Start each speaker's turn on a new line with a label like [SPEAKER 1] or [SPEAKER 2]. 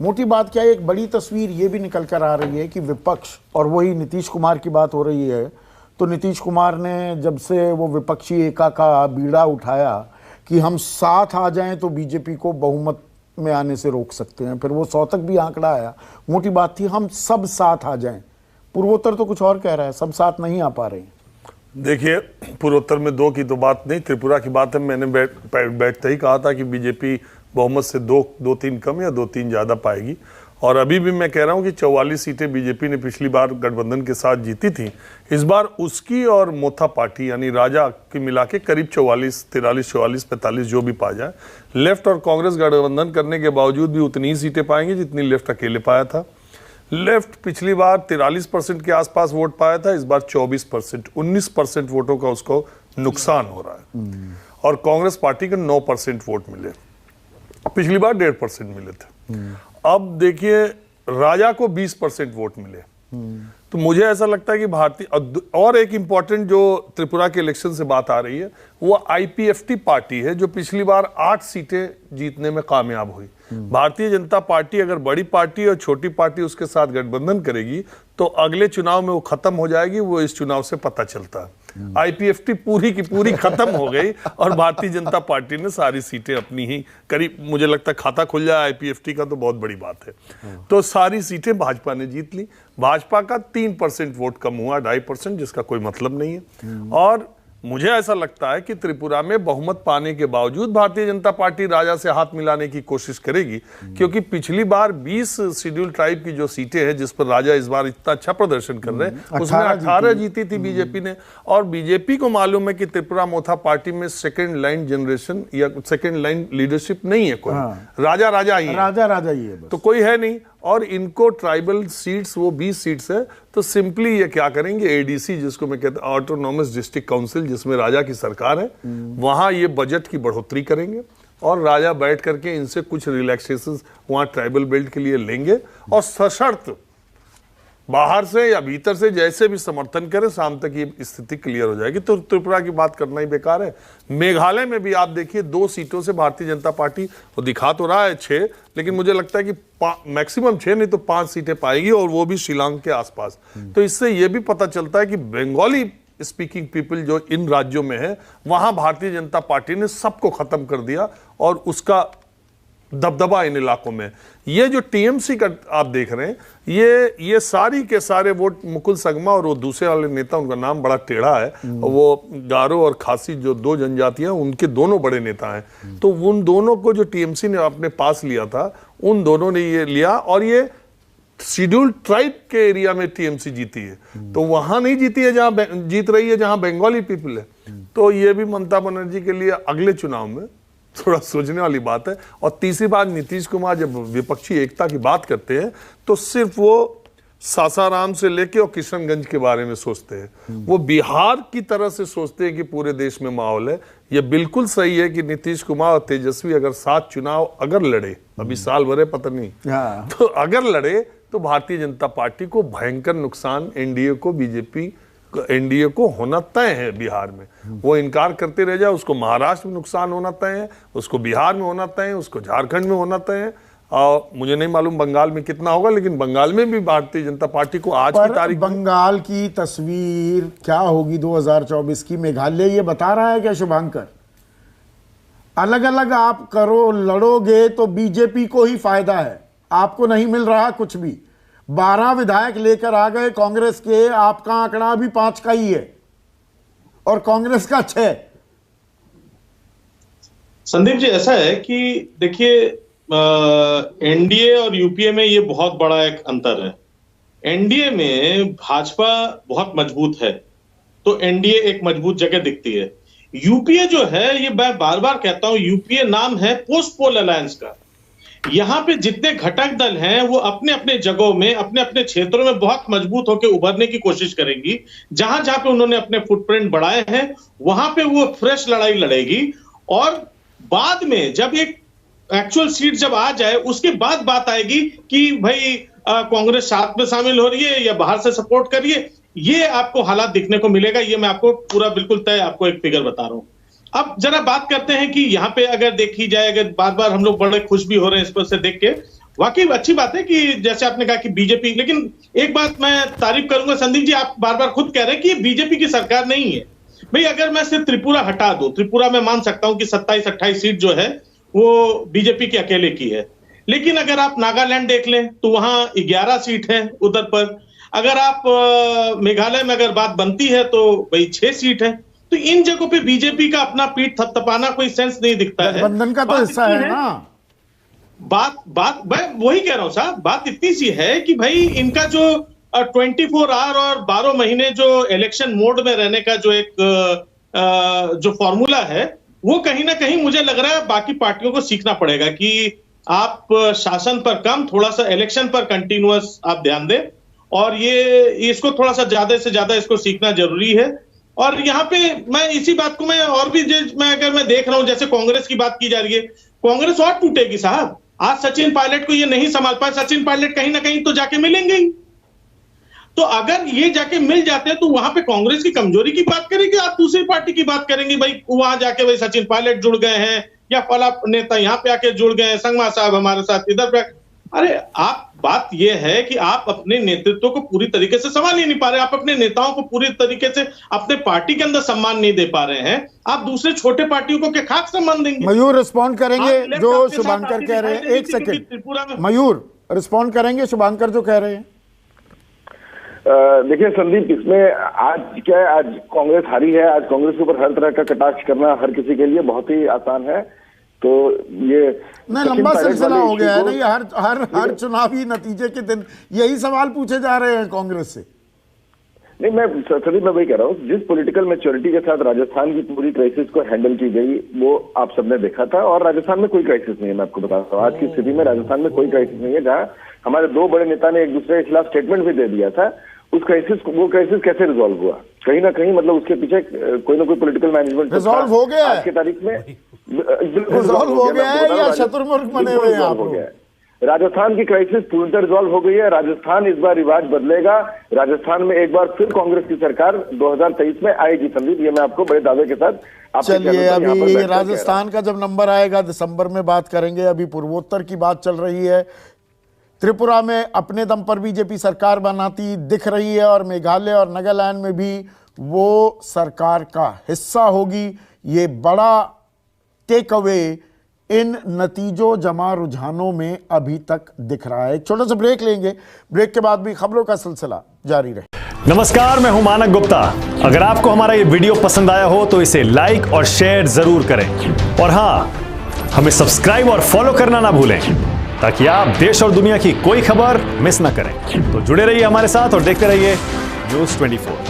[SPEAKER 1] मोटी बात क्या है, एक बड़ी तस्वीर ये भी निकल कर आ रही है कि विपक्ष, और वही नीतीश कुमार की बात हो रही है, तो नीतीश कुमार ने जब से वो विपक्षी एका का बीड़ा उठाया कि हम साथ आ जाएं तो बीजेपी को बहुमत में आने से रोक सकते हैं, फिर वो 100 तक भी आंकड़ा आया। मोटी बात थी हम सब साथ आ जाएं। पूर्वोत्तर तो कुछ और कह रहा है, सब साथ नहीं आ पा रहे हैं।
[SPEAKER 2] देखिए, पूर्वोत्तर में 2 की तो बात नहीं, त्रिपुरा की बात है। मैंने बैठते ही कहा था कि बीजेपी बहुमत से 2-3 कम या 2-3 ज्यादा पाएगी, और अभी भी मैं कह रहा हूं कि 44 सीटें बीजेपी ने पिछली बार गठबंधन के साथ जीती थी। इस बार उसकी और मोथा पार्टी यानी राजा की मिला के करीब 44, 43, 44, 45 जो भी पा जाए। लेफ्ट और कांग्रेस गठबंधन करने के बावजूद भी उतनी ही सीटें पाएंगे जितनी लेफ्ट अकेले पाया था। लेफ्ट पिछली बार 43% के आसपास वोट पाया था, इस बार 24%, 19% वोटों का उसको नुकसान हो रहा है। और कांग्रेस पार्टी के 9% वोट मिले, पिछली बार 1.5% मिले थे। अब देखिए, राजा को 20% वोट मिले। तो मुझे ऐसा लगता है कि भारतीय, और एक इंपॉर्टेंट जो त्रिपुरा के इलेक्शन से बात आ रही है, वो आईपीएफटी पार्टी है जो पिछली बार 8 सीटें जीतने में कामयाब हुई। भारतीय जनता पार्टी अगर बड़ी पार्टी और छोटी पार्टी उसके साथ गठबंधन करेगी तो अगले चुनाव में वो खत्म हो जाएगी। वो इस चुनाव से पता चलता है। आईपीएफटी पूरी की पूरी खत्म हो गई और भारतीय जनता पार्टी ने सारी सीटें अपनी ही करीब, मुझे लगता है खाता खुल जाए आईपीएफटी का तो बहुत बड़ी बात है। तो सारी सीटें भाजपा ने जीत ली। भाजपा का 3% वोट कम हुआ, 2.5%, जिसका कोई मतलब नहीं है। और मुझे ऐसा लगता है कि त्रिपुरा में बहुमत पाने के बावजूद भारतीय जनता पार्टी राजा से हाथ मिलाने की कोशिश करेगी, क्योंकि पिछली बार 20 शेड्यूल ट्राइब की जो सीटें हैं जिस पर राजा इस बार इतना अच्छा प्रदर्शन कर रहे हैं, उसमें 18 जीती थी बीजेपी ने। और बीजेपी को मालूम है कि त्रिपुरा मोथा पार्टी में सेकेंड लाइन जनरेशन या सेकेंड लाइन लीडरशिप नहीं है कोई। राजा ही है, तो कोई है नहीं। और इनको ट्राइबल सीट्स, वो 20 सीट्स है, तो सिंपली ये क्या करेंगे, एडीसी जिसको मैं कहता हूं ऑटोनॉमस डिस्ट्रिक्ट काउंसिल, जिसमें राजा की सरकार है, वहां ये बजट की बढ़ोतरी करेंगे और राजा बैठ करके इनसे कुछ रिलैक्सेशन वहां ट्राइबल बेल्ट के लिए लेंगे और सशर्त बाहर से या भीतर से जैसे भी समर्थन करें, शाम तक ये स्थिति क्लियर हो जाएगी। तो त्रिपुरा की बात करना ही बेकार है। मेघालय में भी आप देखिए 2 सीटों से भारतीय जनता पार्टी, वो दिखा तो रहा है 6, लेकिन मुझे लगता है कि मैक्सिमम 6 नहीं तो 5 सीटें पाएगी, और वो भी शिलांग के आसपास। तो इससे ये भी पता चलता है कि बंगाली स्पीकिंग पीपल जो इन राज्यों में है, वहां भारतीय जनता पार्टी ने सबको खत्म कर दिया और उसका दबदबा इन इलाकों में। ये जो टीएमसी का आप देख रहे हैं, ये सारी के सारे वोट मुकुल संगमा और वो दूसरे वाले नेता, उनका नाम बड़ा टेढ़ा है, वो गारो और खासी जो 2 जनजातियां, उनके दोनों बड़े नेता हैं। तो उन दोनों को जो टीएमसी ने अपने पास लिया था, उन दोनों ने ये लिया, और ये शेड्यूल्ड ट्राइब के एरिया में टीएमसी जीती है। तो वहां नहीं जीती है जहां जीत रही है जहां बंगाली पीपल है। तो ये भी ममता बनर्जी के लिए अगले चुनाव में थोड़ा सोचने वाली बात है। और तीसरी बात, नीतीश कुमार जब विपक्षी एकता की बात करते हैं तो सिर्फ वो सासाराम से लेके और किशनगंज के बारे में सोचते हैं। वो बिहार की तरह से सोचते हैं कि पूरे देश में माहौल है। ये बिल्कुल सही है कि नीतीश कुमार और तेजस्वी अगर 7 चुनाव अगर लड़े, अभी साल भरे पता नहीं, तो अगर लड़े तो भारतीय जनता पार्टी को भयंकर नुकसान, एनडीए को होना तय है बिहार में। वो इनकार करते रह जाए, उसको महाराष्ट्र में नुकसान होना तय है, उसको बिहार में होना तय है, उसको झारखंड में होना तय है, और मुझे नहीं मालूम बंगाल में कितना होगा, लेकिन बंगाल में भी भारतीय जनता पार्टी को आज की तारीख
[SPEAKER 1] बंगाल की तस्वीर क्या होगी 2024 की, मेघालय ये बता रहा है क्या शुभांकर? अलग अलग आप करो, लड़ोगे तो बीजेपी को ही फायदा है, आपको नहीं मिल रहा कुछ भी। 12 विधायक लेकर आ गए कांग्रेस के, आपका आंकड़ा भी 5 का ही है और कांग्रेस का 6।
[SPEAKER 3] संदीप जी, ऐसा है कि देखिए, एनडीए और यूपीए में ये बहुत बड़ा एक अंतर है। एनडीए में भाजपा बहुत मजबूत है, तो एनडीए एक मजबूत जगह दिखती है। यूपीए जो है, ये मैं बार बार कहता हूं, यूपीए नाम है पोस्ट पोल अलायंस का। यहां पे जितने घटक दल हैं वो अपने अपने जगहों में, अपने अपने क्षेत्रों में बहुत मजबूत होकर उभरने की कोशिश करेंगी। जहां जहां पे उन्होंने अपने फुटप्रिंट बढ़ाए हैं, वहां पे वो फ्रेश लड़ाई लड़ेगी। और बाद में जब एक एक्चुअल सीट जब आ जाए, उसके बाद बात आएगी कि भाई कांग्रेस साथ में शामिल हो रही है या बाहर से सपोर्ट कर रही है। ये आपको हालात दिखने को मिलेगा। ये मैं आपको पूरा बिल्कुल तय आपको एक फिगर बता रहा हूं। अब जरा बात करते हैं कि यहाँ पे अगर देखी जाए, अगर बार बार हम लोग बड़े खुश भी हो रहे हैं इस पर से देख के, वाकई अच्छी बात है कि जैसे आपने कहा कि बीजेपी, लेकिन एक बात मैं तारीफ करूंगा संदीप जी, आप बार बार खुद कह रहे हैं कि ये बीजेपी की सरकार नहीं है। भाई अगर मैं सिर्फ त्रिपुरा हटा दूं, त्रिपुरा में मान सकता हूं कि 27-28 सीट जो है वो बीजेपी के अकेले की है, लेकिन अगर आप नागालैंड देख लें तो वहां 11 सीट है उधर पर। अगर आप मेघालय में अगर बात बनती है तो भाई 6 सीट है। तो इन जगहों पे बीजेपी का अपना पीठ थपथपाना कोई सेंस नहीं दिखता है।
[SPEAKER 1] गठबंधन का तो हिस्सा है ना।
[SPEAKER 3] बात मैं वही कह रहा हूं साहब, बात इतनी सी है कि भाई इनका जो 24 आवर और 12 महीने जो इलेक्शन मोड में रहने का जो एक जो फॉर्मूला है, वो कहीं ना कहीं मुझे लग रहा है बाकी पार्टियों को सीखना पड़ेगा कि आप शासन पर कम, थोड़ा सा इलेक्शन पर कंटिन्यूअस आप ध्यान दें, और ये इसको थोड़ा सा ज्यादा से ज्यादा इसको सीखना जरूरी है। और यहाँ पे मैं इसी बात को मैं और भी अगर मैं देख रहा हूं, जैसे कांग्रेस की बात की जा रही है, कांग्रेस और टूटेगी साहब। आज सचिन पायलट को ये नहीं संभाल पाए, सचिन पायलट कहीं ना कहीं तो जाके मिलेंगे ही। तो अगर ये जाके मिल जाते हैं तो वहां पे कांग्रेस की कमजोरी की बात करेंगे, आप दूसरी पार्टी की बात करेंगे, भाई वहां जाके भाई सचिन पायलट जुड़ गए हैं या फला नेता यहाँ पे आके जुड़ गए हैं, संगमा साहब हमारे साथ इधर पे। अरे आप, बात यह है कि आप अपने नेतृत्व को पूरी तरीके से संभाल ही नहीं पा रहे, आप अपने नेताओं को पूरी तरीके से अपने पार्टी के अंदर सम्मान नहीं दे पा रहे हैं, आप दूसरे छोटे पार्टियों को क्या खास सम्मान देंगे?
[SPEAKER 1] मयूर रिस्पॉन्ड करेंगे जो शुभांकर कह रहे हैं, एक सेकंड मयूर रिस्पॉन्ड करेंगे शुभांकर जो कह रहे हैं।
[SPEAKER 4] देखिए संदीप, इसमें आज क्या है, आज कांग्रेस हारी है, आज कांग्रेस के ऊपर हर तरह का कटाक्ष करना हर किसी के लिए बहुत ही आसान है। तो ये
[SPEAKER 1] लंबा सिलसिला हो गया है ना, ये हर चुनावी नतीजे के दिन यही सवाल पूछे जा रहे हैं कांग्रेस से।
[SPEAKER 4] नहीं, मैं संदीप मैं वही कह रहा हूँ, जिस पॉलिटिकल मैच्योरिटी के साथ राजस्थान की पूरी क्राइसिस को हैंडल की गई वो आप सबने देखा था, और राजस्थान में कोई क्राइसिस नहीं है। मैं आपको बताता हूँ, आज की स्थिति में राजस्थान में कोई क्राइसिस नहीं है। जहाँ हमारे दो बड़े नेता ने एक दूसरे के खिलाफ स्टेटमेंट भी दे दिया था, वो क्राइसिस कैसे रिजॉल्व हुआ? कहीं ना कहीं मतलब उसके पीछे कोई ना कोई पॉलिटिकल मैनेजमेंट
[SPEAKER 1] रिजॉल्व हो गया
[SPEAKER 4] आज की तारीख में,
[SPEAKER 1] रिजॉल्व हो गया है या शत्रुमुख बने हुए हैं आप लोग?
[SPEAKER 4] राजस्थान की क्राइसिस पूर्णतः रिजॉल्व हो गई है। राजस्थान इस बार रिवाज बदलेगा, राजस्थान में एक बार फिर कांग्रेस की सरकार 2023 में आएगी संदीप, ये मैं आपको बड़े दावे के साथ।
[SPEAKER 1] चलिए, अभी राजस्थान का जब नंबर आएगा दिसंबर में बात करेंगे। अभी पूर्वोत्तर की बात चल रही है। त्रिपुरा में अपने दम पर बीजेपी सरकार बनाती दिख रही है और मेघालय और नागालैंड में भी वो सरकार का हिस्सा होगी। ये बड़ा टेक अवे इन नतीजों जमा रुझानों में अभी तक दिख रहा है। एक छोटा सा ब्रेक लेंगे, ब्रेक के बाद भी खबरों का सिलसिला जारी रहे।
[SPEAKER 5] नमस्कार, मैं हूं मानक गुप्ता। अगर आपको हमारा ये वीडियो पसंद आया हो तो इसे लाइक और शेयर जरूर करें, और हां, हमें सब्सक्राइब और फॉलो करना ना भूलें ताकि आप देश और दुनिया की कोई खबर मिस ना करें। तो जुड़े रहिए हमारे साथ और देखते रहिए News 24।